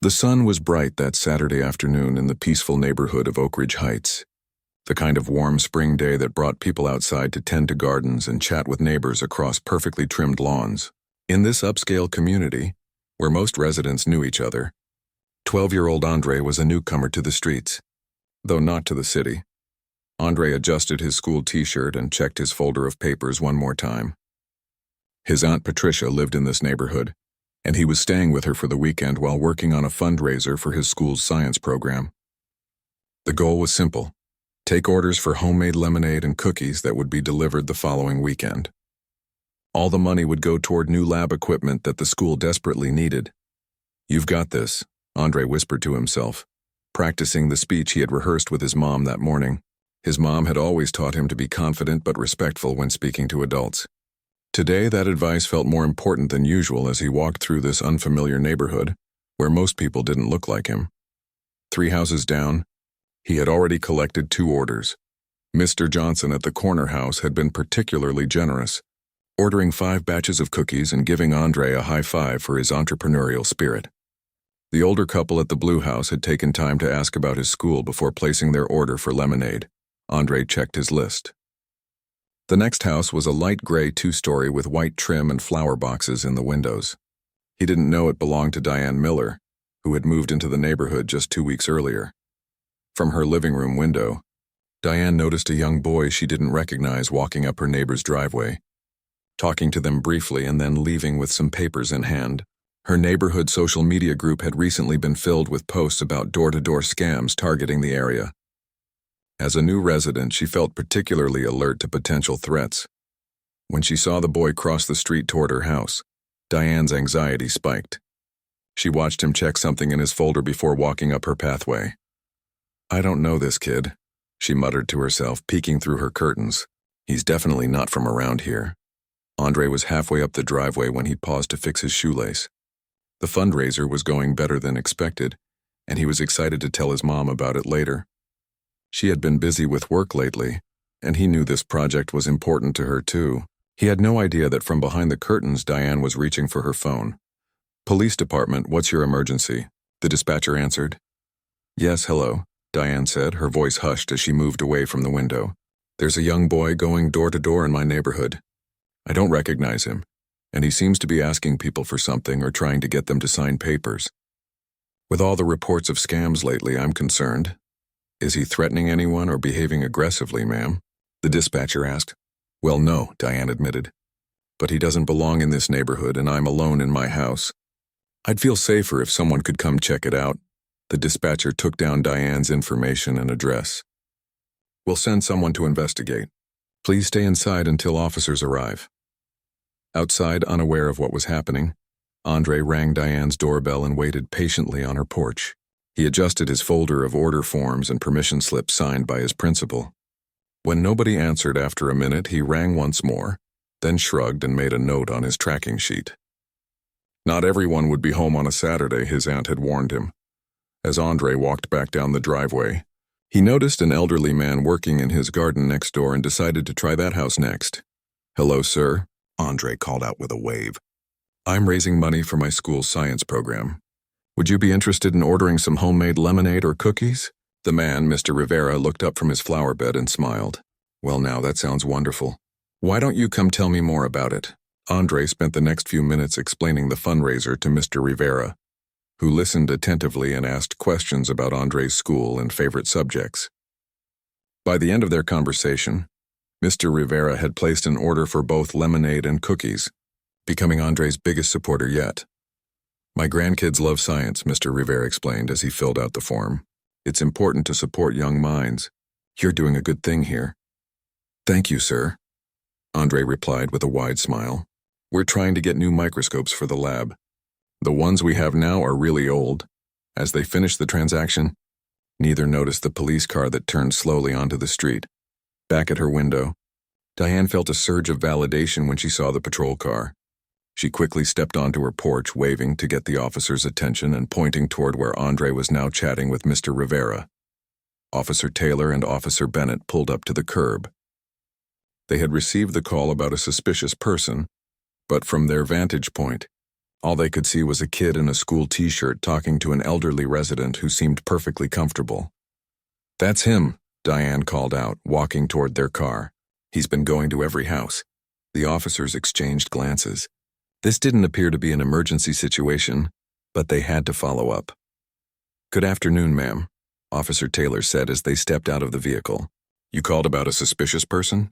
The sun was bright that Saturday afternoon in the peaceful neighborhood of Oak Ridge Heights, the kind of warm spring day that brought people outside to tend to gardens and chat with neighbors across perfectly trimmed lawns. In this upscale community, where most residents knew each other, 12-year-old Andre was a newcomer to the streets, though not to the city. Andre adjusted his school t-shirt and checked his folder of papers one more time. His Aunt Patricia lived in this neighborhood, and he was staying with her for the weekend while working on a fundraiser for his school's science program. The goal was simple: take orders for homemade lemonade and cookies that would be delivered the following weekend. All the money would go toward new lab equipment that the school desperately needed. "You've got this," Andre whispered to himself, practicing the speech he had rehearsed with his mom that morning. His mom had always taught him to be confident but respectful when speaking to adults. Today, that advice felt more important than usual as he walked through this unfamiliar neighborhood, where most people didn't look like him. 3 houses down, he had already collected 2 orders. Mr. Johnson at the corner house had been particularly generous, ordering 5 batches of cookies and giving Andre a high five for his entrepreneurial spirit. The older couple at the blue house had taken time to ask about his school before placing their order for lemonade. Andre checked his list. The next house was a light gray 2-story with white trim and flower boxes in the windows. He didn't know it belonged to Diane Miller, who had moved into the neighborhood just 2 weeks earlier. From her living room window, Diane noticed a young boy she didn't recognize walking up her neighbor's driveway, talking to them briefly and then leaving with some papers in hand. Her neighborhood social media group had recently been filled with posts about door-to-door scams targeting the area. As a new resident, she felt particularly alert to potential threats. When she saw the boy cross the street toward her house, Diane's anxiety spiked. She watched him check something in his folder before walking up her pathway. "I don't know this kid," she muttered to herself, peeking through her curtains. "He's definitely not from around here." Andre was halfway up the driveway when he paused to fix his shoelace. The fundraiser was going better than expected, and he was excited to tell his mom about it later. She had been busy with work lately, and he knew this project was important to her too. He had no idea that from behind the curtains Diane was reaching for her phone. "Police department, what's your emergency?" the dispatcher answered. "Yes, hello," Diane said, her voice hushed as she moved away from the window. "There's a young boy going door to door in my neighborhood. I don't recognize him, and he seems to be asking people for something or trying to get them to sign papers. With all the reports of scams lately, I'm concerned. Is he threatening anyone or behaving aggressively, ma'am?" the dispatcher asked. "Well, no," Diane admitted. "But he doesn't belong in this neighborhood and I'm alone in my house. I'd feel safer if someone could come check it out." The dispatcher took down Diane's information and address. "We'll send someone to investigate. Please stay inside until officers arrive." Outside, unaware of what was happening, Andre rang Diane's doorbell and waited patiently on her porch. He adjusted his folder of order forms and permission slips signed by his principal. When nobody answered after a minute, he rang once more, then shrugged and made a note on his tracking sheet. Not everyone would be home on a Saturday, his aunt had warned him. As Andre walked back down the driveway, he noticed an elderly man working in his garden next door and decided to try that house next. "Hello, sir," Andre called out with a wave. "I'm raising money for my school's science program. Would you be interested in ordering some homemade lemonade or cookies?" The man, Mr. Rivera, looked up from his flower bed and smiled. "Well, now that sounds wonderful. Why don't you come tell me more about it?" Andre spent the next few minutes explaining the fundraiser to Mr. Rivera, who listened attentively and asked questions about Andre's school and favorite subjects. By the end of their conversation, Mr. Rivera had placed an order for both lemonade and cookies, becoming Andre's biggest supporter yet. "My grandkids love science," Mr. Rivera explained as he filled out the form. "It's important to support young minds. You're doing a good thing here." "Thank you, sir," Andre replied with a wide smile. "We're trying to get new microscopes for the lab. The ones we have now are really old." As they finished the transaction, neither noticed the police car that turned slowly onto the street. Back at her window, Diane felt a surge of validation when she saw the patrol car. She quickly stepped onto her porch, waving to get the officer's attention and pointing toward where Andre was now chatting with Mr. Rivera. Officer Taylor and Officer Bennett pulled up to the curb. They had received the call about a suspicious person, but from their vantage point, All they could see was a kid in a school t-shirt talking to an elderly resident who seemed perfectly comfortable. "That's him," Diane called out, walking toward their car. "He's been going to every house." The officers exchanged glances. This didn't appear to be an emergency situation, but they had to follow up. "Good afternoon, ma'am," Officer Taylor said as they stepped out of the vehicle. "You called about a suspicious person?"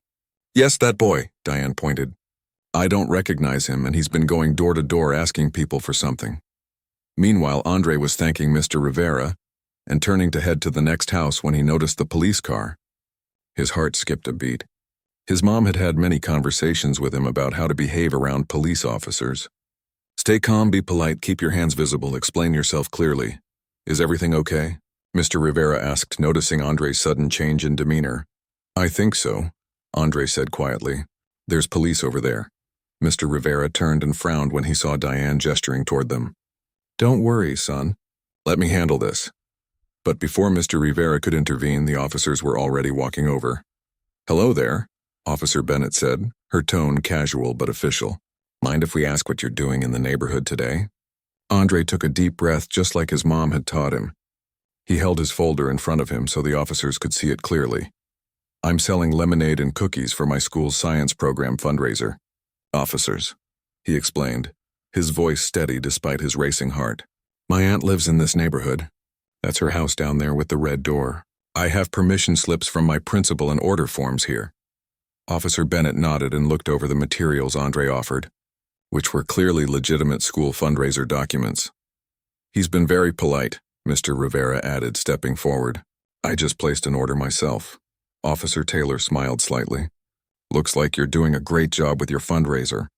"Yes, that boy," Diane pointed. "I don't recognize him, and he's been going door to door asking people for something." Meanwhile, Andre was thanking Mr. Rivera and turning to head to the next house when he noticed the police car. His heart skipped a beat. His mom had had many conversations with him about how to behave around police officers. "Stay calm, be polite, keep your hands visible, explain yourself clearly. Is everything okay?" Mr. Rivera asked, noticing Andre's sudden change in demeanor. "I think so," Andre said quietly. "There's police over there." Mr. Rivera turned and frowned when he saw Diane gesturing toward them. "Don't worry, son. Let me handle this." But before Mr. Rivera could intervene, the officers were already walking over. "Hello there," Officer Bennett said, her tone casual but official. "Mind if we ask what you're doing in the neighborhood today?" Andre took a deep breath just like his mom had taught him. He held his folder in front of him so the officers could see it clearly. "I'm selling lemonade and cookies for my school's science program fundraiser." "Officers," he explained, his voice steady despite his racing heart. "My aunt lives in this neighborhood. That's her house down there with the red door. I have permission slips from my principal and order forms here." Officer Bennett nodded and looked over the materials Andre offered, which were clearly legitimate school fundraiser documents. "He's been very polite," Mr. Rivera added, stepping forward. "I just placed an order myself." Officer Taylor smiled slightly. "Looks like you're doing a great job with your fundraiser."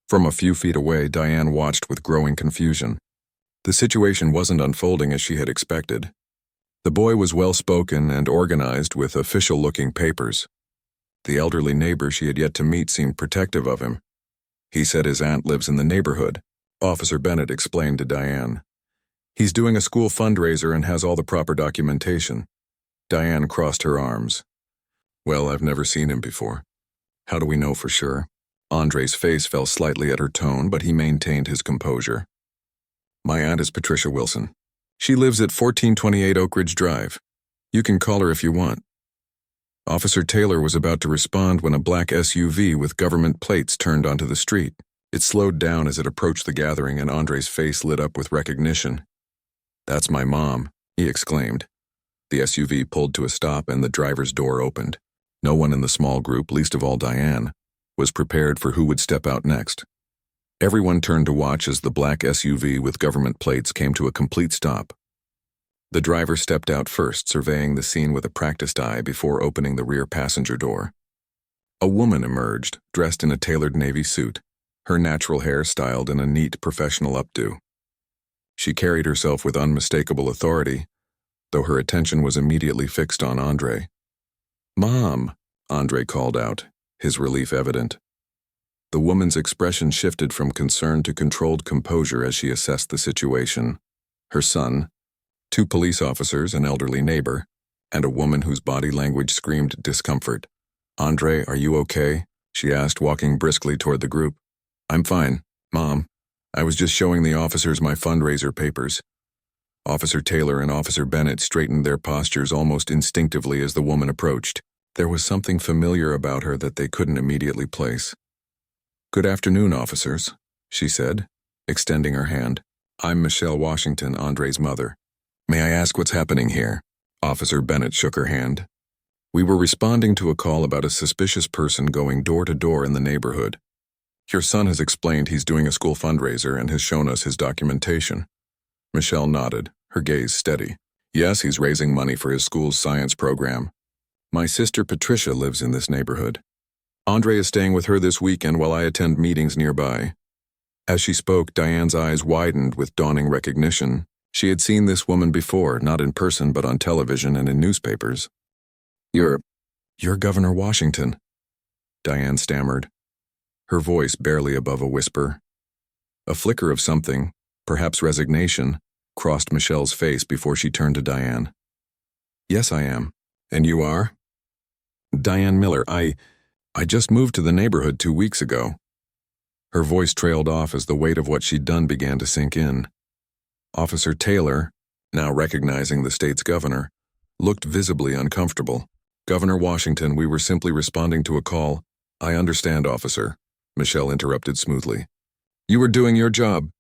From a few feet away, Diane watched with growing confusion. The situation wasn't unfolding as she had expected. The boy was well-spoken and organized with official-looking papers. The elderly neighbor she had yet to meet seemed protective of him. "He said his aunt lives in the neighborhood," Officer Bennett explained to Diane. "He's doing a school fundraiser and has all the proper documentation." Diane crossed her arms. "Well, I've never seen him before. How do we know for sure?" Andre's face fell slightly at her tone, but he maintained his composure. "My aunt is Patricia Wilson. She lives at 1428 Oak Ridge Drive. You can call her if you want." Officer Taylor was about to respond when a black SUV with government plates turned onto the street. It slowed down as it approached the gathering, and Andre's face lit up with recognition. "That's my mom," he exclaimed. The SUV pulled to a stop and the driver's door opened. No one in the small group, least of all Diane, was prepared for who would step out next. Everyone turned to watch as the black SUV with government plates came to a complete stop. The driver stepped out first, surveying the scene with a practiced eye before opening the rear passenger door. A woman emerged, dressed in a tailored navy suit, her natural hair styled in a neat professional updo. She carried herself with unmistakable authority, though her attention was immediately fixed on Andre. "Mom," Andre called out, his relief evident. The woman's expression shifted from concern to controlled composure as she assessed the situation. Her son, 2 police officers, an elderly neighbor, and a woman whose body language screamed discomfort. "Andre, are you okay?" she asked, walking briskly toward the group. "I'm fine, Mom. I was just showing the officers my fundraiser papers." Officer Taylor and Officer Bennett straightened their postures almost instinctively as the woman approached. There was something familiar about her that they couldn't immediately place. "Good afternoon, officers," she said, extending her hand. "I'm Michelle Washington, Andre's mother. May I ask what's happening here?" Officer Bennett shook her hand. "We were responding to a call about a suspicious person going door to door in the neighborhood. Your son has explained he's doing a school fundraiser and has shown us his documentation." Michelle nodded, her gaze steady. "Yes, he's raising money for his school's science program. My sister Patricia lives in this neighborhood. Andre is staying with her this weekend while I attend meetings nearby." As she spoke, Diane's eyes widened with dawning recognition. She had seen this woman before, not in person but on television and in newspapers. You're Governor Washington," Diane stammered, her voice barely above a whisper. A flicker of something, perhaps resignation, crossed Michelle's face before she turned to Diane. "Yes, I am. And you are?" "Diane Miller. I just moved to the neighborhood 2 weeks ago." Her voice trailed off as the weight of what she'd done began to sink in. Officer Taylor, now recognizing the state's governor, looked visibly uncomfortable. "Governor Washington, we were simply responding to a call." "I understand, officer," Michelle interrupted smoothly. "You were doing your job.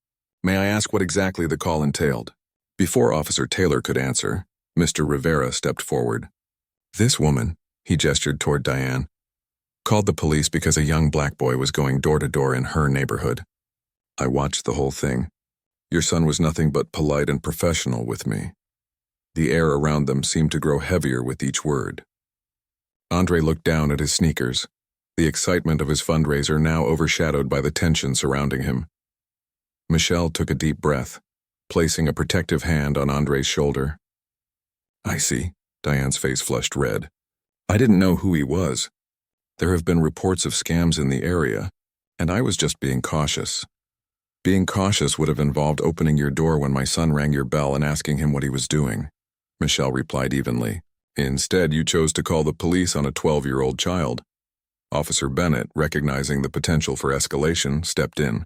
May I ask what exactly the call entailed?" Before Officer Taylor could answer, Mr. Rivera stepped forward. "This woman," he gestured toward Diane, "called the police because a young black boy was going door to door in her neighborhood. I watched the whole thing. Your son was nothing but polite and professional with me." The air around them seemed to grow heavier with each word. Andre looked down at his sneakers, the excitement of his fundraiser now overshadowed by the tension surrounding him. Michelle took a deep breath, placing a protective hand on Andre's shoulder. "I see." Diane's face flushed red. "I didn't know who he was. There have been reports of scams in the area, and I was just being cautious." "Being cautious would have involved opening your door when my son rang your bell and asking him what he was doing," Michelle replied evenly. "Instead, you chose to call the police on a 12-year-old child." Officer Bennett, recognizing the potential for escalation, stepped in.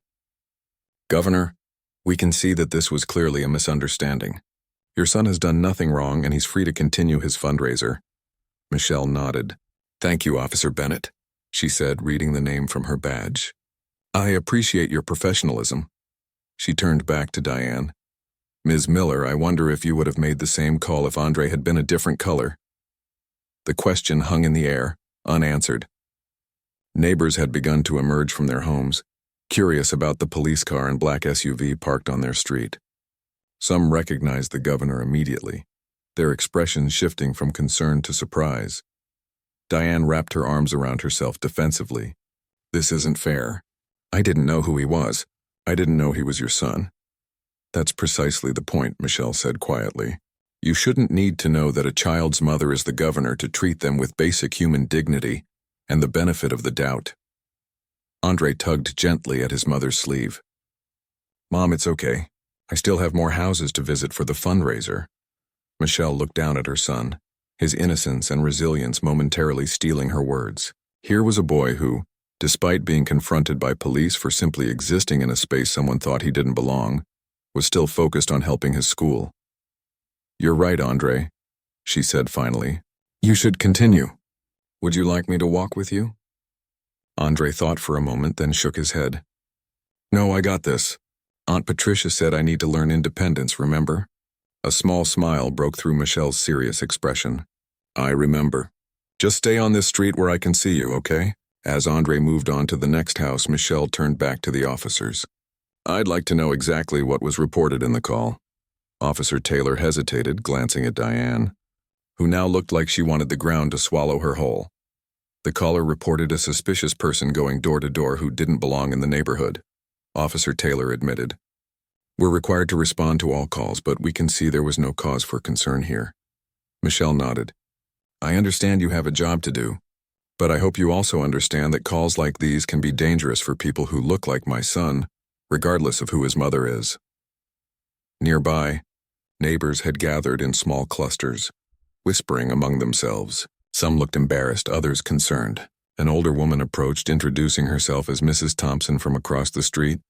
"Governor, we can see that this was clearly a misunderstanding. Your son has done nothing wrong and he's free to continue his fundraiser." Michelle nodded. "Thank you, Officer Bennett," she said, reading the name from her badge. "I appreciate your professionalism." She turned back to Diane. "Ms. Miller, I wonder if you would have made the same call if Andre had been a different color." The question hung in the air, unanswered. Neighbors had begun to emerge from their homes, curious about the police car and black SUV parked on their street. Some recognized the governor immediately, their expressions shifting from concern to surprise. Diane wrapped her arms around herself defensively. "This isn't fair. I didn't know who he was. I didn't know he was your son." "That's precisely the point," Michelle said quietly. "You shouldn't need to know that a child's mother is the governor to treat them with basic human dignity and the benefit of the doubt." Andre tugged gently at his mother's sleeve. "Mom, it's okay. I still have more houses to visit for the fundraiser." Michelle looked down at her son, his innocence and resilience momentarily stealing her words. Here was a boy who, despite being confronted by police for simply existing in a space someone thought he didn't belong, was still focused on helping his school. "You're right, Andre," she said finally. "You should continue. Would you like me to walk with you?" Andre thought for a moment, then shook his head. "No, I got this. Aunt Patricia said I need to learn independence, remember?" A small smile broke through Michelle's serious expression. "I remember. Just stay on this street where I can see you, okay?" As Andre moved on to the next house, Michelle turned back to the officers. "I'd like to know exactly what was reported in the call." Officer Taylor hesitated, glancing at Diane, who now looked like she wanted the ground to swallow her whole. "The caller reported a suspicious person going door to door who didn't belong in the neighborhood," Officer Taylor admitted. "We're required to respond to all calls, but we can see there was no cause for concern here." Michelle nodded. "I understand you have a job to do, but I hope you also understand that calls like these can be dangerous for people who look like my son, regardless of who his mother is." Nearby, neighbors had gathered in small clusters, whispering among themselves. Some looked embarrassed, others concerned. An older woman approached, introducing herself as Mrs. Thompson from across the street.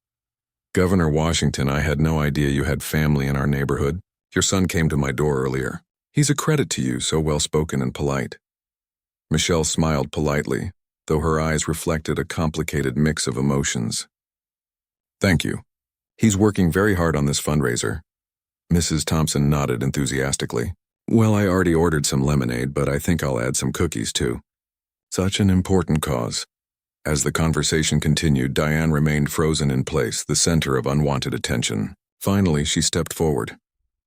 "Governor Washington, I had no idea you had family in our neighborhood. Your son came to my door earlier. He's a credit to you, so well-spoken and polite." Michelle smiled politely, though her eyes reflected a complicated mix of emotions. "Thank you. He's working very hard on this fundraiser." Mrs. Thompson nodded enthusiastically. "Well, I already ordered some lemonade, but I think I'll add some cookies too." Such an important cause. As the conversation continued, Diane remained frozen in place, the center of unwanted attention. Finally, she stepped forward.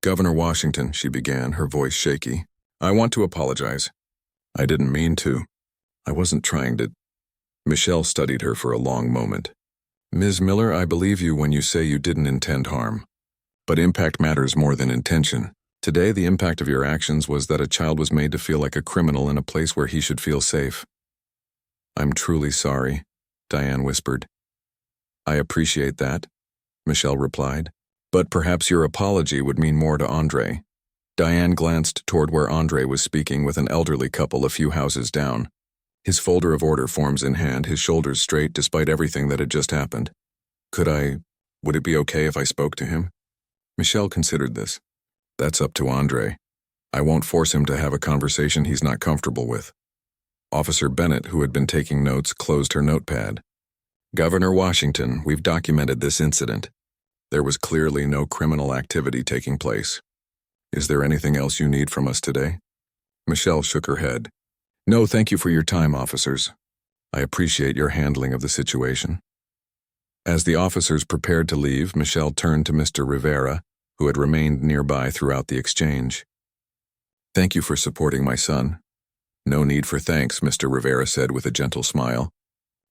"Governor Washington," she began, her voice shaky. "I want to apologize. I didn't mean to. I wasn't trying to." Michelle studied her for a long moment. "Ms. Miller, I believe you when you say you didn't intend harm. But impact matters more than intention. Today, the impact of your actions was that a child was made to feel like a criminal in a place where he should feel safe." "I'm truly sorry," Diane whispered. "I appreciate that," Michelle replied. "But perhaps your apology would mean more to Andre." Diane glanced toward where Andre was speaking with an elderly couple a few houses down. his folder of order forms in hand, his shoulders straight despite everything that had just happened. Would it be okay if I spoke to him? Michelle considered this. That's up to Andre. I won't force him to have a conversation he's not comfortable with. Officer Bennett, who had been taking notes, closed her notepad. Governor Washington, we've documented this incident. There was clearly no criminal activity taking place. Is there anything else you need from us today? Michelle shook her head. No, thank you for your time, officers. I appreciate your handling of the situation. As the officers prepared to leave, Michelle turned to Mr. Rivera, who had remained nearby throughout the exchange. Thank you for supporting my son. No need for thanks, Mr. Rivera said with a gentle smile.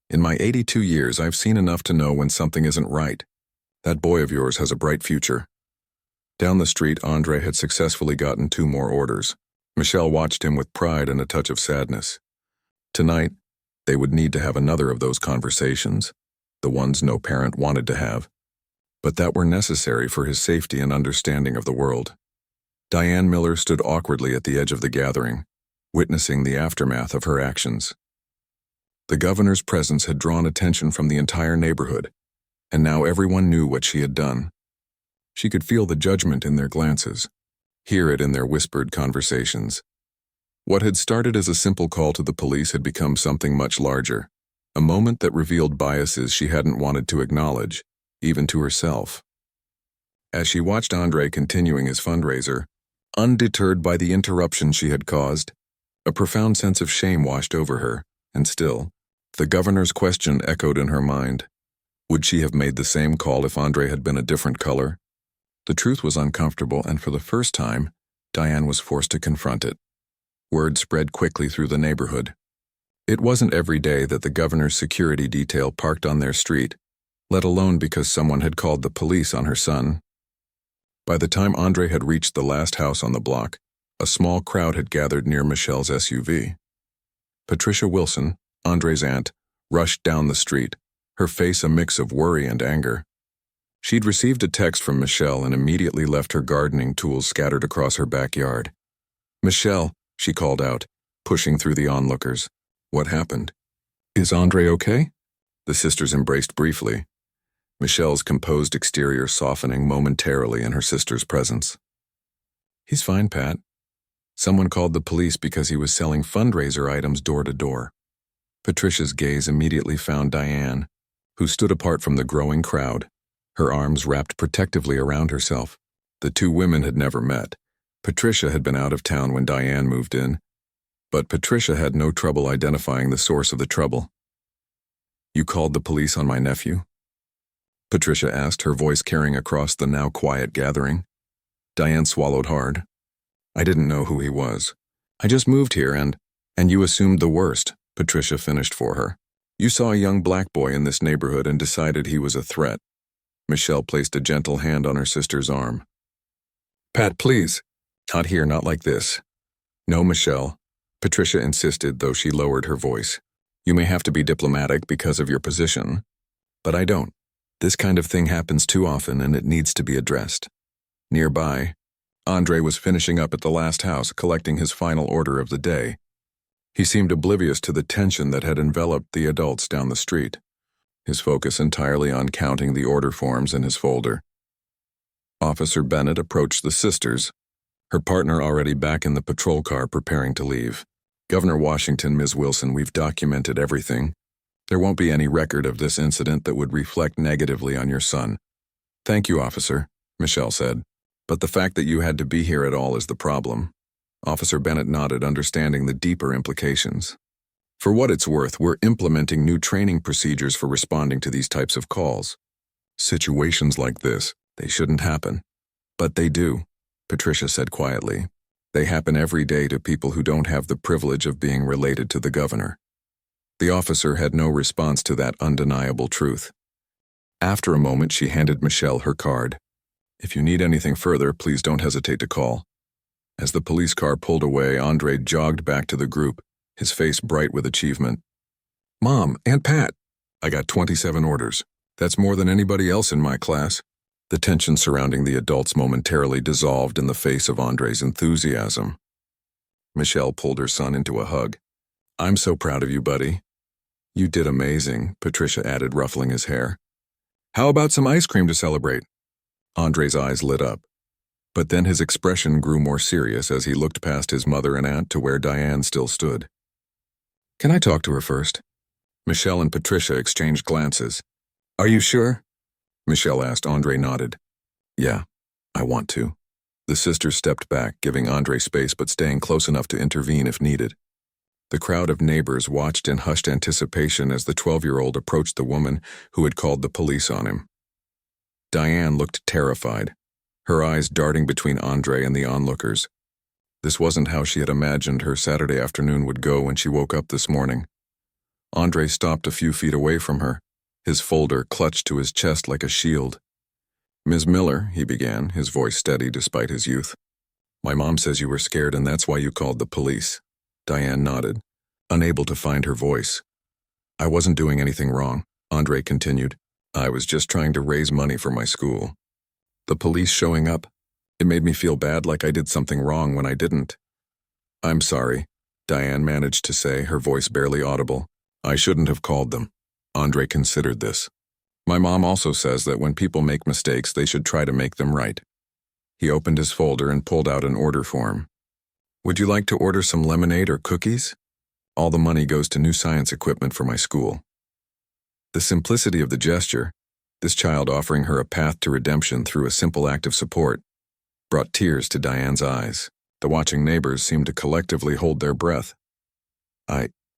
In my 82 years, I've seen enough to know when something isn't right. That boy of yours has a bright future. Down the street, Andre had successfully gotten 2 more orders. Michelle watched him with pride and a touch of sadness. Tonight, they would need to have another of those conversations, the ones no parent wanted to have, but that were necessary for his safety and understanding of the world. Diane Miller stood awkwardly at the edge of the gathering, witnessing the aftermath of her actions. The governor's presence had drawn attention from the entire neighborhood, and now everyone knew what she had done. She could feel the judgment in their glances, hear it in their whispered conversations. What had started as a simple call to the police had become something much larger, a moment that revealed biases she hadn't wanted to acknowledge, even to herself. As she watched Andre continuing his fundraiser, undeterred by the interruption she had caused, a profound sense of shame washed over her, and still, the governor's question echoed in her mind. Would she have made the same call if Andre had been a different color? The truth was uncomfortable, and for the first time, Diane was forced to confront it. Word spread quickly through the neighborhood. It wasn't every day that the governor's security detail parked on their street, let alone because someone had called the police on her son. By the time Andre had reached the last house on the block, a small crowd had gathered near Michelle's SUV. Patricia Wilson, Andre's aunt, rushed down the street, her face a mix of worry and anger. She'd received a text from Michelle and immediately left her gardening tools scattered across her backyard. Michelle, she called out, pushing through the onlookers. What happened? Is Andre okay? The sisters embraced briefly, Michelle's composed exterior softening momentarily in her sister's presence. He's fine, Pat. Someone called the police because he was selling fundraiser items door to door. Patricia's gaze immediately found Diane, who stood apart from the growing crowd, her arms wrapped protectively around herself. The 2 women had never met. Patricia had been out of town when Diane moved in, but Patricia had no trouble identifying the source of the trouble. You called the police on my nephew? Patricia asked, her voice carrying across the now quiet gathering. Diane swallowed hard. I didn't know who he was. I just moved here and you assumed the worst, Patricia finished for her. You saw a young black boy in this neighborhood and decided he was a threat. Michelle placed a gentle hand on her sister's arm. Pat, please. Not here, not like this. No, Michelle, Patricia insisted, though she lowered her voice. You may have to be diplomatic because of your position, but I don't. This kind of thing happens too often and it needs to be addressed. Nearby, Andre was finishing up at the last house, collecting his final order of the day. He seemed oblivious to the tension that had enveloped the adults down the street, his focus entirely on counting the order forms in his folder. Officer Bennett approached the sisters, her partner already back in the patrol car preparing to leave. Governor Washington, Ms. Wilson, we've documented everything. There won't be any record of this incident that would reflect negatively on your son. Thank you, officer, Michelle said. But the fact that you had to be here at all is the problem. Officer Bennett nodded, understanding the deeper implications. For what it's worth, we're implementing new training procedures for responding to these types of calls. Situations like this, they shouldn't happen. But they do, Patricia said quietly. They happen every day to people who don't have the privilege of being related to the governor. The officer had no response to that undeniable truth. After a moment, she handed Michelle her card. If you need anything further, please don't hesitate to call. As the police car pulled away, Andre jogged back to the group, his face bright with achievement. Mom, Aunt Pat, I got 27 orders. That's more than anybody else in my class. The tension surrounding the adults momentarily dissolved in the face of Andre's enthusiasm. Michelle pulled her son into a hug. I'm so proud of you, buddy. You did amazing, Patricia added, ruffling his hair. How about some ice cream to celebrate? Andre's eyes lit up. But then his expression grew more serious as he looked past his mother and aunt to where Diane still stood. Can I talk to her first? Michelle and Patricia exchanged glances. Are you sure? Michelle asked. Andre nodded. Yeah, I want to. The sisters stepped back, giving Andre space but staying close enough to intervene if needed. The crowd of neighbors watched in hushed anticipation as the 12-year-old approached the woman who had called the police on him. Diane looked terrified, her eyes darting between Andre and the onlookers. This wasn't how she had imagined her Saturday afternoon would go when she woke up this morning. Andre stopped a few feet away from her, his folder clutched to his chest like a shield. Ms. Miller, he began, his voice steady despite his youth. My mom says you were scared and that's why you called the police. Diane nodded, unable to find her voice. I wasn't doing anything wrong, Andre continued. I was just trying to raise money for my school. The police showing up, it made me feel bad, like I did something wrong when I didn't. I'm sorry, Diane managed to say, her voice barely audible. I shouldn't have called them. Andre considered this. My mom also says that when people make mistakes, they should try to make them right. He opened his folder and pulled out an order form. Would you like to order some lemonade or cookies? All the money goes to new science equipment for my school. The simplicity of the gesture, this child offering her a path to redemption through a simple act of support, brought tears to Diane's eyes. The watching neighbors seemed to collectively hold their breath.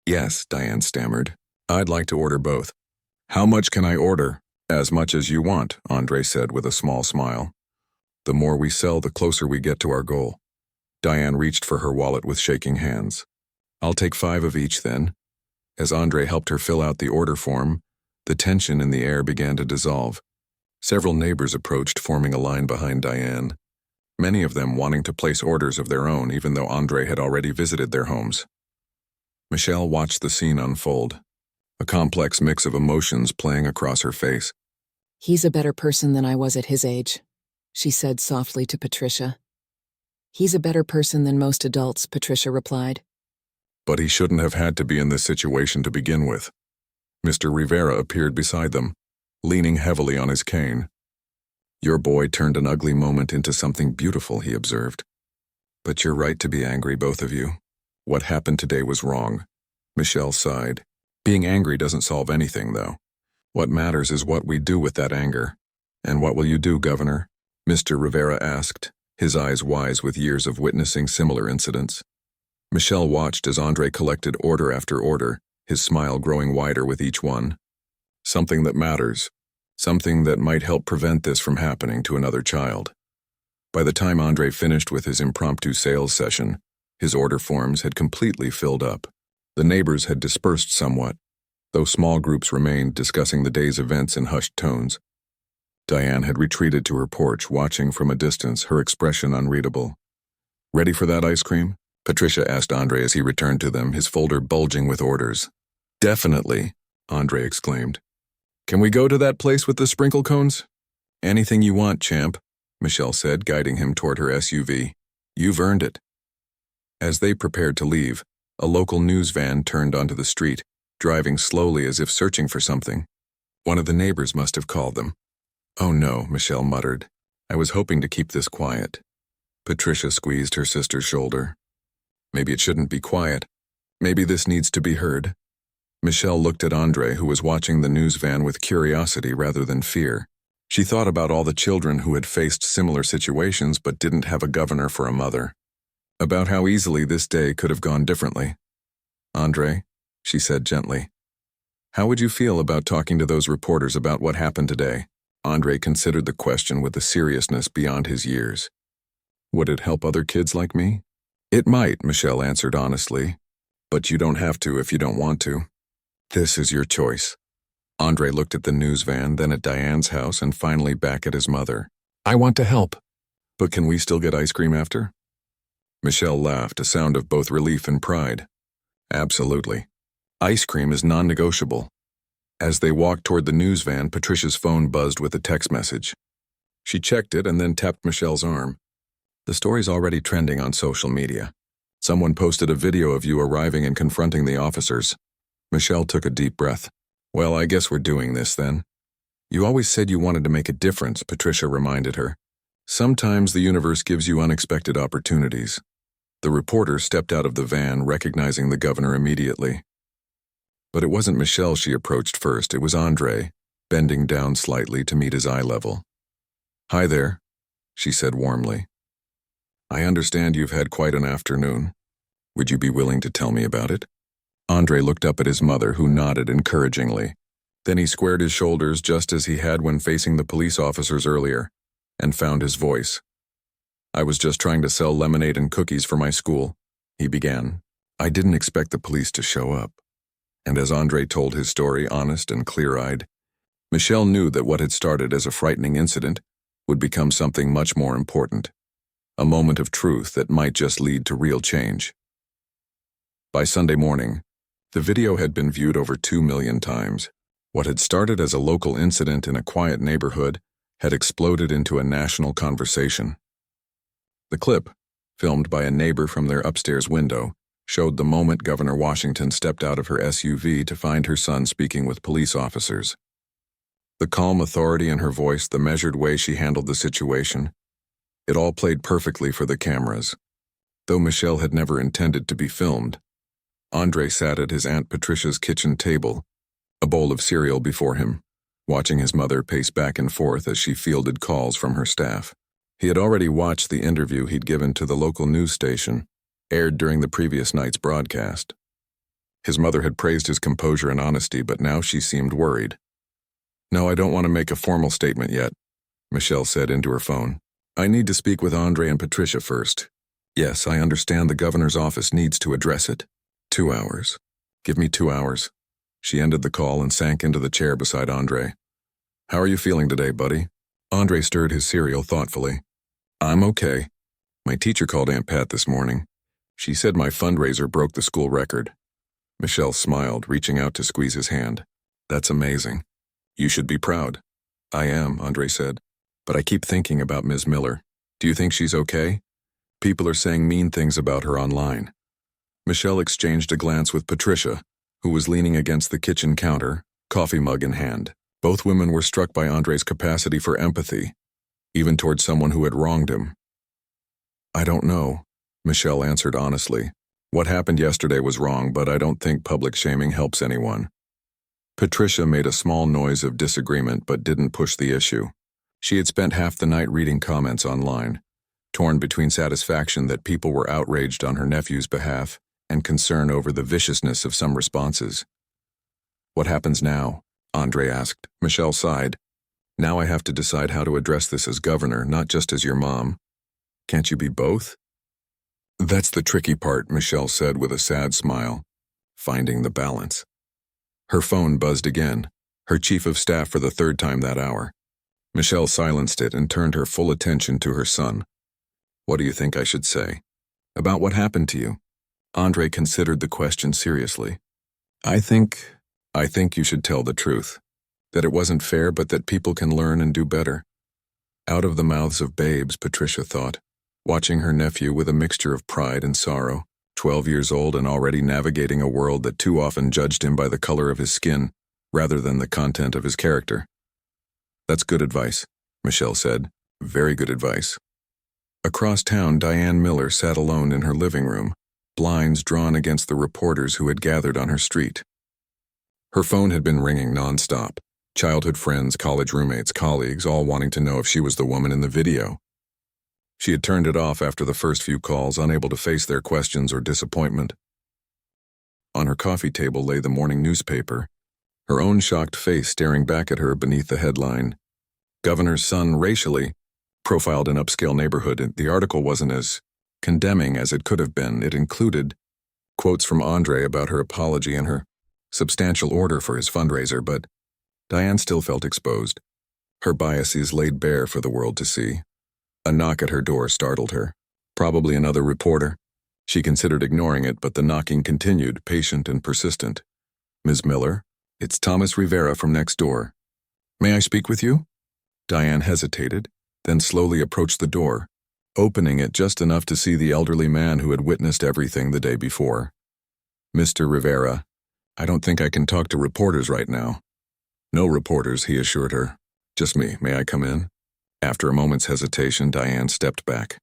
Yes, Diane stammered. I'd like to order both. How much can I order? As much as you want, Andre said with a small smile. The more we sell, the closer we get to our goal. Diane reached for her wallet with shaking hands. I'll take 5 of each then. As Andre helped her fill out the order form, the tension in the air began to dissolve. Several neighbors approached, forming a line behind Diane, many of them wanting to place orders of their own even though Andre had already visited their homes. Michelle watched the scene unfold, a complex mix of emotions playing across her face. He's a better person than I was at his age, she said softly to Patricia. He's a better person than most adults, Patricia replied. But he shouldn't have had to be in this situation to begin with. Mr. Rivera appeared beside them, leaning heavily on his cane. Your boy turned an ugly moment into something beautiful, he observed. But you're right to be angry, both of you. What happened today was wrong. Michelle sighed. Being angry doesn't solve anything, though. What matters is what we do with that anger. And what will you do, Governor? Mr. Rivera asked, his eyes wise with years of witnessing similar incidents. Michelle watched as Andre collected order after order, his smile growing wider with each one. Something that matters. Something that might help prevent this from happening to another child. By the time Andre finished with his impromptu sales session, his order forms had completely filled up. The neighbors had dispersed somewhat, though small groups remained discussing the day's events in hushed tones. Diane had retreated to her porch, watching from a distance, her expression unreadable. Ready for that ice cream? Patricia asked Andre as he returned to them, his folder bulging with orders. Definitely, Andre exclaimed. Can we go to that place with the sprinkle cones? Anything you want, champ, Michelle said, guiding him toward her SUV. You've earned it. As they prepared to leave, a local news van turned onto the street, driving slowly as if searching for something. One of the neighbors must have called them. Oh no, Michelle muttered. I was hoping to keep this quiet. Patricia squeezed her sister's shoulder. Maybe it shouldn't be quiet. Maybe this needs to be heard. Michelle looked at Andre, who was watching the news van with curiosity rather than fear. She thought about all the children who had faced similar situations but didn't have a governor for a mother. About how easily this day could have gone differently. Andre, she said gently, how would you feel about talking to those reporters about what happened today? Andre considered the question with a seriousness beyond his years. Would it help other kids like me? It might, Michelle answered honestly, but you don't have to if you don't want to. This is your choice. Andre looked at the news van, then at Diane's house, and finally back at his mother. I want to help, but can we still get ice cream after? Michelle laughed, a sound of both relief and pride. Absolutely. Ice cream is non-negotiable. As they walked toward the news van, Patricia's phone buzzed with a text message. She checked it and then tapped Michelle's arm. The story's already trending on social media. Someone posted a video of you arriving and confronting the officers. Michelle took a deep breath. Well, I guess we're doing this then. You always said you wanted to make a difference, Patricia reminded her. Sometimes the universe gives you unexpected opportunities. The reporter stepped out of the van, recognizing the governor immediately. But it wasn't Michelle she approached first, it was Andre, bending down slightly to meet his eye level. Hi there, she said warmly. I understand you've had quite an afternoon. Would you be willing to tell me about it? Andre looked up at his mother, who nodded encouragingly. Then he squared his shoulders just as he had when facing the police officers earlier, and found his voice. I was just trying to sell lemonade and cookies for my school, he began. I didn't expect the police to show up. And as Andre told his story, honest and clear-eyed, Michelle knew that what had started as a frightening incident would become something much more important. A moment of truth that might just lead to real change. By Sunday morning, the video had been viewed over 2 million times. What had started as a local incident in a quiet neighborhood had exploded into a national conversation. The clip, filmed by a neighbor from their upstairs window, showed the moment Governor Washington stepped out of her SUV to find her son speaking with police officers. The calm authority in her voice, the measured way she handled the situation, it all played perfectly for the cameras. Though Michelle had never intended to be filmed, Andre sat at his Aunt Patricia's kitchen table, a bowl of cereal before him, watching his mother pace back and forth as she fielded calls from her staff. He had already watched the interview he'd given to the local news station, aired during the previous night's broadcast. His mother had praised his composure and honesty, but now she seemed worried. No, I don't want to make a formal statement yet, Michelle said into her phone. I need to speak with Andre and Patricia first. Yes, I understand the governor's office needs to address it. 2 hours. Give me 2 hours. She ended the call and sank into the chair beside Andre. How are you feeling today, buddy? Andre stirred his cereal thoughtfully. I'm okay. My teacher called Aunt Pat this morning. She said my fundraiser broke the school record. Michelle smiled, reaching out to squeeze his hand. That's amazing. You should be proud. I am, Andre said. But I keep thinking about Ms. Miller. Do you think she's okay? People are saying mean things about her online. Michelle exchanged a glance with Patricia, who was leaning against the kitchen counter, coffee mug in hand. Both women were struck by Andre's capacity for empathy, even toward someone who had wronged him. I don't know, Michelle answered honestly. What happened yesterday was wrong, but I don't think public shaming helps anyone. Patricia made a small noise of disagreement but didn't push the issue. She had spent half the night reading comments online, torn between satisfaction that people were outraged on her nephew's behalf and concern over the viciousness of some responses. What happens now? Andre asked. Michelle sighed. Now I have to decide how to address this as governor, not just as your mom. Can't you be both? That's the tricky part, Michelle said with a sad smile. Finding the balance. Her phone buzzed again, her chief of staff for the 3rd time that hour. Michelle silenced it and turned her full attention to her son. What do you think I should say? About what happened to you? Andre considered the question seriously. I think you should tell the truth. That it wasn't fair, but that people can learn and do better. Out of the mouths of babes, Patricia thought, watching her nephew with a mixture of pride and sorrow, 12 years old and already navigating a world that too often judged him by the color of his skin, rather than the content of his character. That's good advice, Michelle said. Very good advice. Across town, Diane Miller sat alone in her living room, blinds drawn against the reporters who had gathered on her street. Her phone had been ringing nonstop. Childhood friends, college roommates, colleagues, all wanting to know if she was the woman in the video. She had turned it off after the first few calls, unable to face their questions or disappointment. On her coffee table lay the morning newspaper, her own shocked face staring back at her beneath the headline, Governor's son racially profiled in upscale neighborhood. The article wasn't as condemning as it could have been. It included quotes from Andre about her apology and her substantial order for his fundraiser, but Diane still felt exposed, her biases laid bare for the world to see. A knock at her door startled her. Probably another reporter. She considered ignoring it, but the knocking continued, patient and persistent. Ms. Miller, it's Thomas Rivera from next door. May I speak with you? Diane hesitated, then slowly approached the door, opening it just enough to see the elderly man who had witnessed everything the day before. "Mr. Rivera, I don't think I can talk to reporters right now." "No reporters," he assured her. "Just me. May I come in?" After a moment's hesitation, Diane stepped back,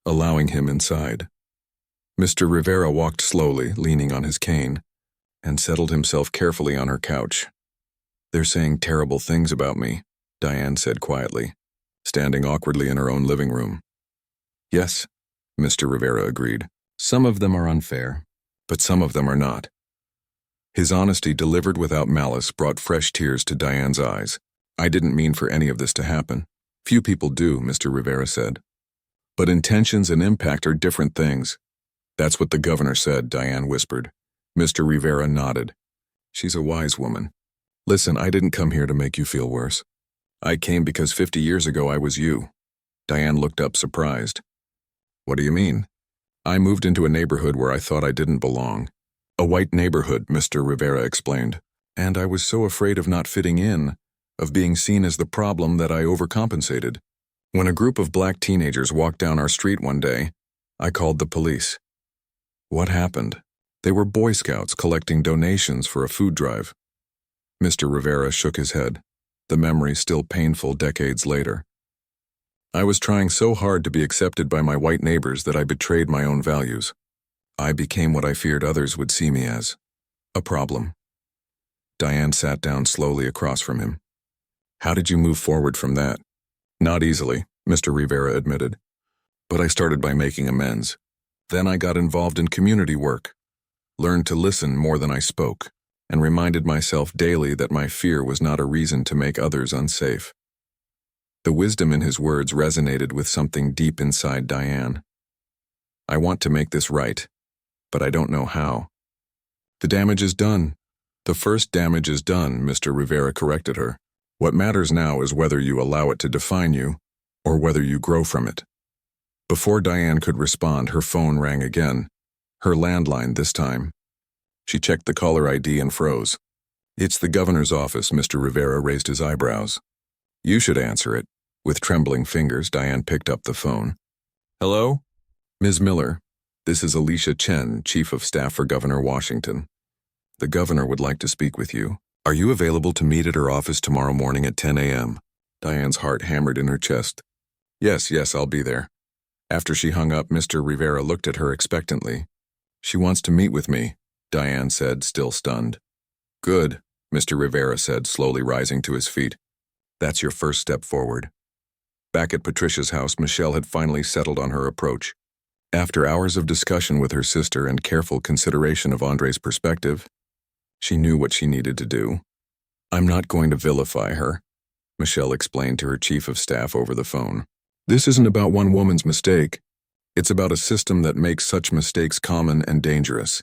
allowing him inside. Mr. Rivera walked slowly, leaning on his cane, and settled himself carefully on her couch. "They're saying terrible things about me," Diane said quietly, standing awkwardly in her own living room. "Yes," Mr. Rivera agreed. "Some of them are unfair, but some of them are not." His honesty, delivered without malice, brought fresh tears to Diane's eyes. "I didn't mean for any of this to happen. Few people do," Mr. Rivera said. "But intentions and impact are different things." "That's what the governor said," Diane whispered. Mr. Rivera nodded. "She's a wise woman. Listen, I didn't come here to make you feel worse. I came because 50 years ago I was you." Diane looked up, surprised. "What do you mean?" "I moved into a neighborhood where I thought I didn't belong. A white neighborhood," Mr. Rivera explained. "And I was so afraid of not fitting in, of being seen as the problem, that I overcompensated. When a group of black teenagers walked down our street one day, I called the police." "What happened?" "They were Boy Scouts collecting donations for a food drive." Mr. Rivera shook his head, the memory still painful decades later. "I was trying so hard to be accepted by my white neighbors that I betrayed my own values. I became what I feared others would see me as, a problem." Diane sat down slowly across from him. "How did you move forward from that?" "Not easily," Mr. Rivera admitted. "But I started by making amends. Then I got involved in community work, learned to listen more than I spoke, and reminded myself daily that my fear was not a reason to make others unsafe." The wisdom in his words resonated with something deep inside Diane. "I want to make this right, but I don't know how." "The damage is done." "The first damage is done," Mr. Rivera corrected her. "What matters now is whether you allow it to define you, or whether you grow from it." Before Diane could respond, her phone rang again, her landline this time. She checked the caller ID and froze. "It's the governor's office," Mr. Rivera raised his eyebrows. "You should answer it." With trembling fingers, Diane picked up the phone. "Hello? Ms. Miller, this is Alicia Chen, Chief of Staff for Governor Washington. The governor would like to speak with you. Are you available to meet at her office tomorrow morning at 10 a.m.? Diane's heart hammered in her chest. Yes, I'll be there." After she hung up, Mr. Rivera looked at her expectantly. "She wants to meet with me," Diane said, still stunned. "Good," Mr. Rivera said, slowly rising to his feet. "That's your first step forward." Back at Patricia's house, Michelle had finally settled on her approach. After hours of discussion with her sister and careful consideration of Andre's perspective, she knew what she needed to do. "I'm not going to vilify her," Michelle explained to her chief of staff over the phone. "This isn't about one woman's mistake. It's about a system that makes such mistakes common and dangerous."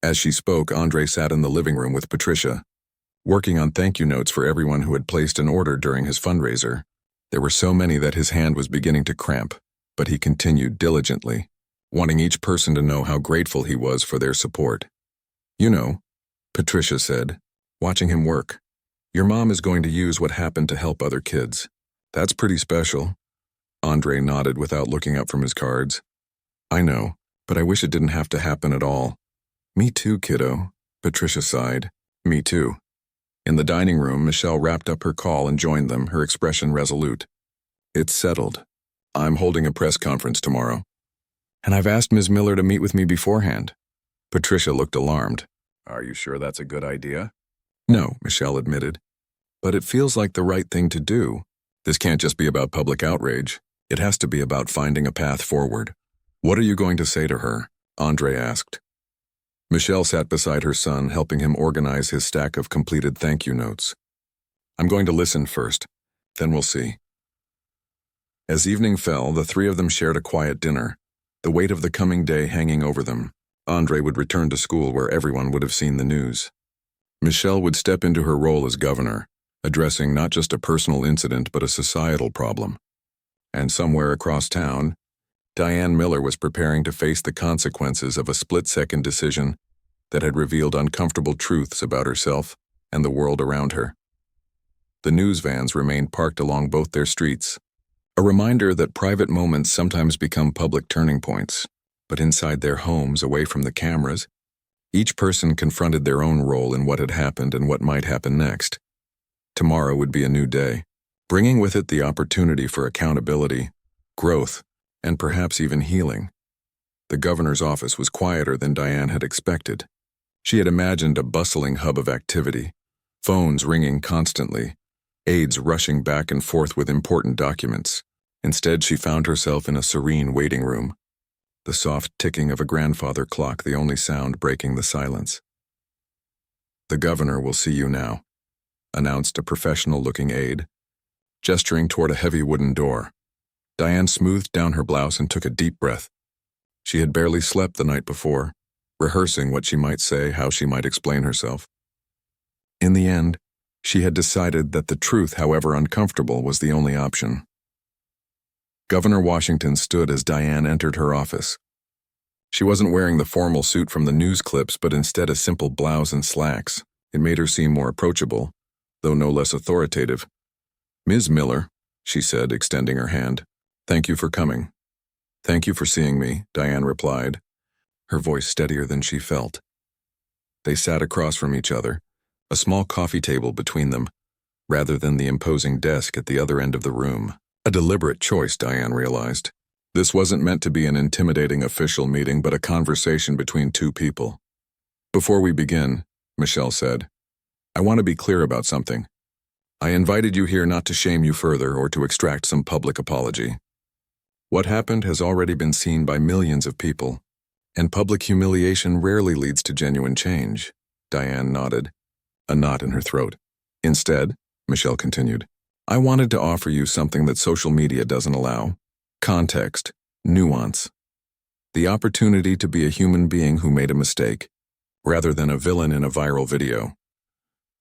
As she spoke, Andre sat in the living room with Patricia, working on thank you notes for everyone who had placed an order during his fundraiser. There were so many that his hand was beginning to cramp, but he continued diligently, wanting each person to know how grateful he was for their support. "You know," Patricia said, watching him work, "your mom is going to use what happened to help other kids. That's pretty special." Andre nodded without looking up from his cards. "I know, but I wish it didn't have to happen at all." "Me too, kiddo," Patricia sighed. "Me too." In the dining room, Michelle wrapped up her call and joined them, her expression resolute. "It's settled. I'm holding a press conference tomorrow. And I've asked Ms. Miller to meet with me beforehand." Patricia looked alarmed. "Are you sure that's a good idea?" "No," Michelle admitted. "But it feels like the right thing to do. This can't just be about public outrage. It has to be about finding a path forward." "What are you going to say to her?" Andre asked. Michelle sat beside her son, helping him organize his stack of completed thank you notes. "I'm going to listen first, then we'll see." As evening fell, the three of them shared a quiet dinner, the weight of the coming day hanging over them. Andre would return to school where everyone would have seen the news. Michelle would step into her role as governor, addressing not just a personal incident but a societal problem. And somewhere across town, Diane Miller was preparing to face the consequences of a split-second decision that had revealed uncomfortable truths about herself and the world around her. The news vans remained parked along both their streets, A reminder that private moments sometimes become public turning points, but inside their homes, away from the cameras, each person confronted their own role in what had happened and what might happen next. Tomorrow would be a new day, bringing with it the opportunity for accountability, growth, and perhaps even healing. The governor's office was quieter than Diane had expected. She had imagined a bustling hub of activity, phones ringing constantly, aides rushing back and forth with important documents. Instead, she found herself in a serene waiting room, the soft ticking of a grandfather clock the only sound breaking the silence. "The governor will see you now," announced a professional-looking aide, gesturing toward a heavy wooden door. Diane smoothed down her blouse and took a deep breath. She had barely slept the night before, rehearsing what she might say, how she might explain herself. In the end, she had decided that the truth, however uncomfortable, was the only option. Governor Washington stood as Diane entered her office. She wasn't wearing the formal suit from the news clips, but instead a simple blouse and slacks. It made her seem more approachable, though no less authoritative. "Ms. Miller," she said, extending her hand. "Thank you for coming." "Thank you for seeing me," Diane replied, her voice steadier than she felt. They sat across from each other, a small coffee table between them, rather than the imposing desk at the other end of the room. A deliberate choice, Diane realized. This wasn't meant to be an intimidating official meeting, but a conversation between two people. "Before we begin," Michelle said, "I want to be clear about something. I invited you here not to shame you further or to extract some public apology. What happened has already been seen by millions of people, and public humiliation rarely leads to genuine change." Diane nodded, a knot in her throat. "Instead," Michelle continued, "I wanted to offer you something that social media doesn't allow. Context, nuance. The opportunity to be a human being who made a mistake, rather than a villain in a viral video."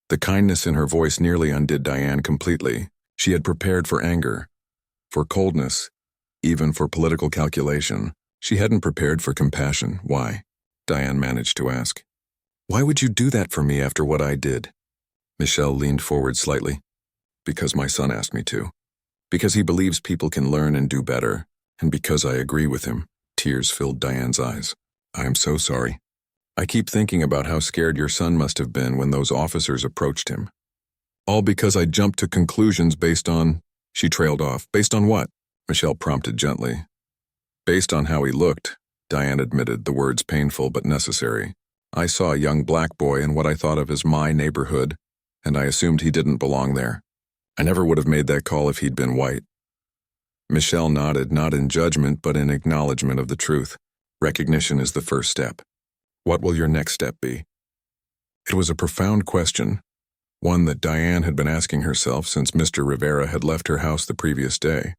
The kindness in her voice nearly undid Diane completely. She had prepared for anger, for coldness, even for political calculation. She hadn't prepared for compassion. "Why?" Diane managed to ask. "Why would you do that for me after what I did?" Michelle leaned forward slightly. "Because my son asked me to. Because he believes people can learn and do better. And because I agree with him." Tears filled Diane's eyes. "I am so sorry. I keep thinking about how scared your son must have been when those officers approached him. All because I jumped to conclusions based on..." She trailed off. "Based on what?" Michelle prompted gently. "Based on how he looked," Diane admitted, the words painful but necessary. "I saw a young black boy in what I thought of as my neighborhood, and I assumed he didn't belong there. I never would have made that call if he'd been white." Michelle nodded, not in judgment but in acknowledgement of the truth. Recognition is the first step. What will your next step be? It was a profound question, one that Diane had been asking herself since Mr. Rivera had left her house the previous day.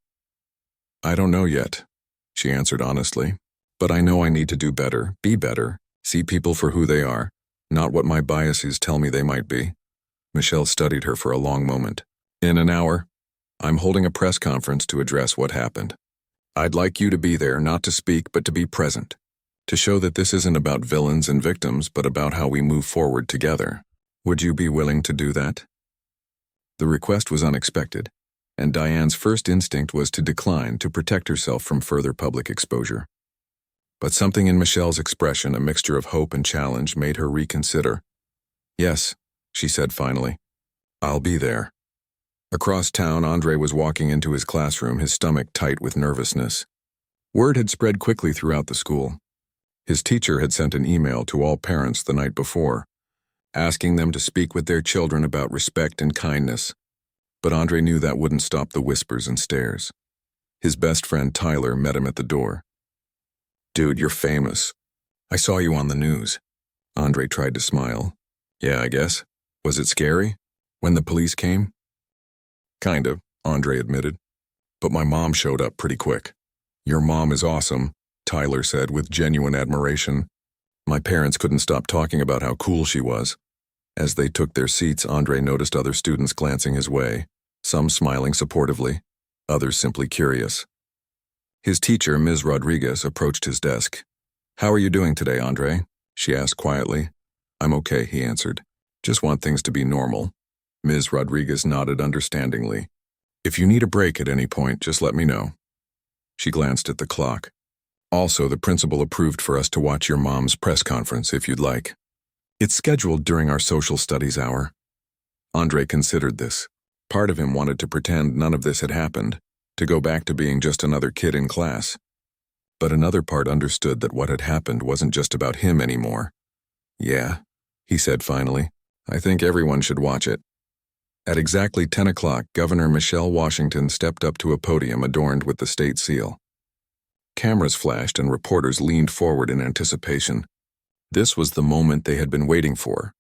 "I don't know yet," she answered honestly, "but I know I need to do better, be better, see people for who they are, not what my biases tell me they might be." Michelle studied her for a long moment. "In an hour, I'm holding a press conference to address what happened. I'd like you to be there, not to speak, but to be present, to show that this isn't about villains and victims, but about how we move forward together. Would you be willing to do that?" The request was unexpected, and Diane's first instinct was to decline, to protect herself from further public exposure. But something in Michelle's expression, a mixture of hope and challenge, made her reconsider. "Yes," she said finally. "I'll be there." Across town, Andre was walking into his classroom, his stomach tight with nervousness. Word had spread quickly throughout the school. His teacher had sent an email to all parents the night before, asking them to speak with their children about respect and kindness. But Andre knew that wouldn't stop the whispers and stares. His best friend Tyler met him at the door. "Dude, you're famous. I saw you on the news." Andre tried to smile. "Yeah, I guess. Was it scary? When the police came?" "Kind of," Andre admitted. "But my mom showed up pretty quick." "Your mom is awesome," Tyler said with genuine admiration. "My parents couldn't stop talking about how cool she was." As they took their seats, Andre noticed other students glancing his way, some smiling supportively, others simply curious. His teacher, Ms. Rodriguez, approached his desk. "How are you doing today, Andre?" she asked quietly. "I'm okay," he answered. "Just want things to be normal." Ms. Rodriguez nodded understandingly. If you need a break at any point, just let me know. She glanced at the clock. Also, the principal approved for us to watch your mom's press conference if you'd like. It's scheduled during our social studies hour. Andre considered this. Part of him wanted to pretend none of this had happened, to go back to being just another kid in class. But another part understood that what had happened wasn't just about him anymore. Yeah, he said finally. I think everyone should watch it. At exactly 10 o'clock, Governor Michelle Washington stepped up to a podium adorned with the state seal. Cameras flashed and reporters leaned forward in anticipation. This was the moment they had been waiting for.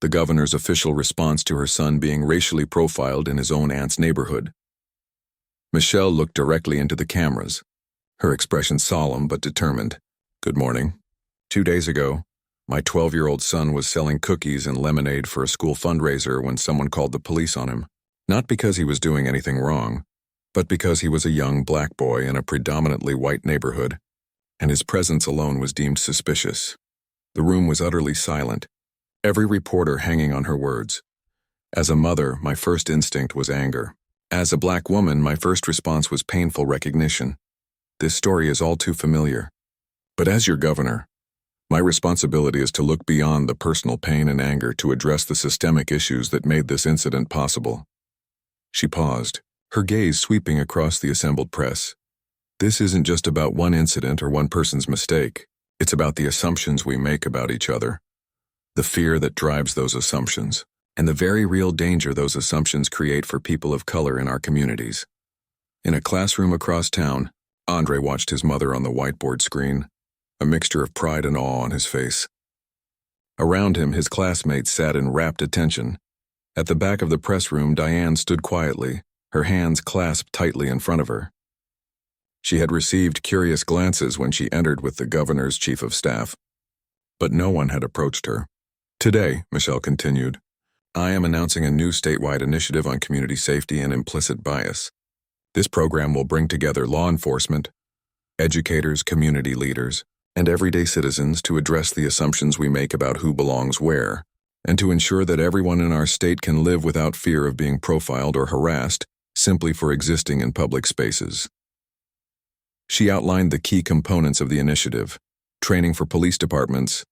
The governor's official response to her son being racially profiled in his own aunt's neighborhood. Michelle looked directly into the cameras, her expression solemn but determined. Good morning. 2 days ago, my 12-year-old son was selling cookies and lemonade for a school fundraiser when someone called the police on him. Not because he was doing anything wrong, but because he was a young black boy in a predominantly white neighborhood, and his presence alone was deemed suspicious. The room was utterly silent, every reporter hanging on her words. As a mother, my first instinct was anger. As a black woman, my first response was painful recognition. This story is all too familiar. But as your governor, my responsibility is to look beyond the personal pain and anger to address the systemic issues that made this incident possible. She paused, her gaze sweeping across the assembled press. This isn't just about one incident or one person's mistake. It's about the assumptions we make about each other, the fear that drives those assumptions, and the very real danger those assumptions create for people of color in our communities. In a classroom across town, Andre watched his mother on the whiteboard screen, a mixture of pride and awe on his face. Around him, his classmates sat in rapt attention. At the back of the press room, Diane stood quietly, her hands clasped tightly in front of her. She had received curious glances when she entered with the governor's chief of staff, but no one had approached her. Today, Michelle continued, I am announcing a new statewide initiative on community safety and implicit bias. This program will bring together law enforcement, educators, community leaders, and everyday citizens to address the assumptions we make about who belongs where, and to ensure that everyone in our state can live without fear of being profiled or harassed simply for existing in public spaces. She outlined the key components of the initiative: training for police departments,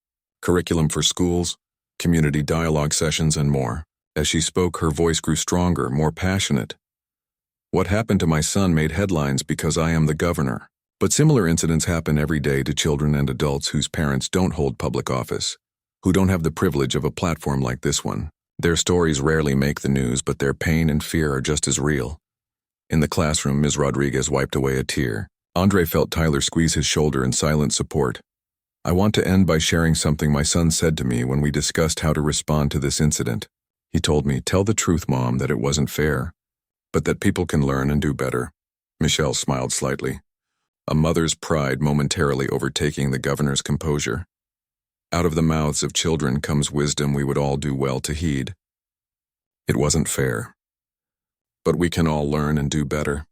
curriculum for schools, community dialogue sessions, and more. As she spoke, her voice grew stronger, more passionate. What happened to my son made headlines because I am the governor. But similar incidents happen every day to children and adults whose parents don't hold public office, who don't have the privilege of a platform like this one. Their stories rarely make the news, but their pain and fear are just as real. In the classroom, Ms. Rodriguez wiped away a tear. Andre felt Tyler squeeze his shoulder in silent support. I want to end by sharing something my son said to me when we discussed how to respond to this incident. He told me, tell the truth, Mom, that it wasn't fair, but that people can learn and do better. Michelle smiled slightly, a mother's pride momentarily overtaking the governor's composure. Out of the mouths of children comes wisdom we would all do well to heed. It wasn't fair, but we can all learn and do better.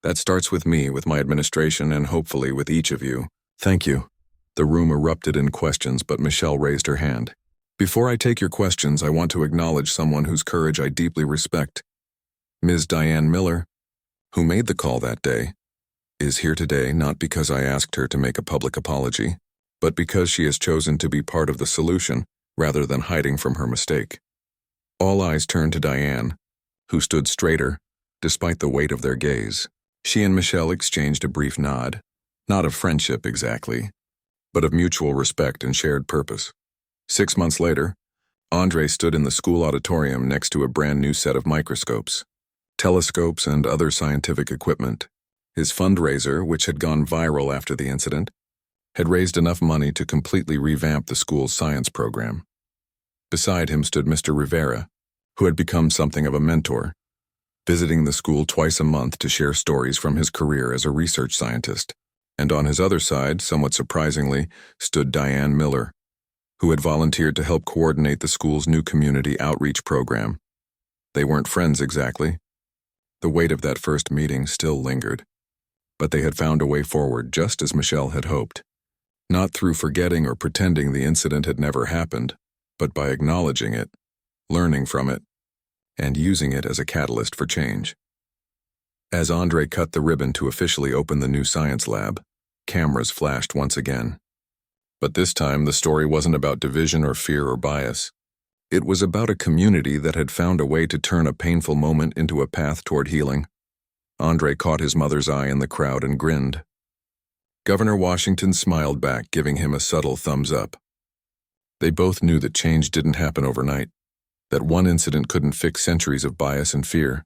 That starts with me, with my administration, and hopefully with each of you. Thank you. The room erupted in questions, but Michelle raised her hand. Before I take your questions, I want to acknowledge someone whose courage I deeply respect. Ms. Diane Miller, who made the call that day, is here today not because I asked her to make a public apology, but because she has chosen to be part of the solution rather than hiding from her mistake. All eyes turned to Diane, who stood straighter, despite the weight of their gaze. She and Michelle exchanged a brief nod, not of friendship exactly, but of mutual respect and shared purpose. 6 months later, Andre stood in the school auditorium next to a brand new set of microscopes, telescopes, and other scientific equipment. His fundraiser, which had gone viral after the incident, had raised enough money to completely revamp the school's science program. Beside him stood Mr. Rivera, who had become something of a mentor, visiting the school twice a month to share stories from his career as a research scientist. And on his other side, somewhat surprisingly, stood Diane Miller, who had volunteered to help coordinate the school's new community outreach program. They weren't friends exactly. The weight of that first meeting still lingered, but they had found a way forward just as Michelle had hoped. Not through forgetting or pretending the incident had never happened, but by acknowledging it, learning from it, and using it as a catalyst for change. As Andre cut the ribbon to officially open the new science lab, cameras flashed once again. But this time, the story wasn't about division or fear or bias. It was about a community that had found a way to turn a painful moment into a path toward healing. Andre caught his mother's eye in the crowd and grinned. Governor Washington smiled back, giving him a subtle thumbs up. They both knew that change didn't happen overnight, that one incident couldn't fix centuries of bias and fear,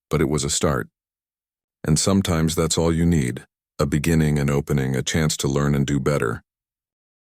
but it was a start. And sometimes that's all you need, a beginning, an opening, a chance to learn and do better.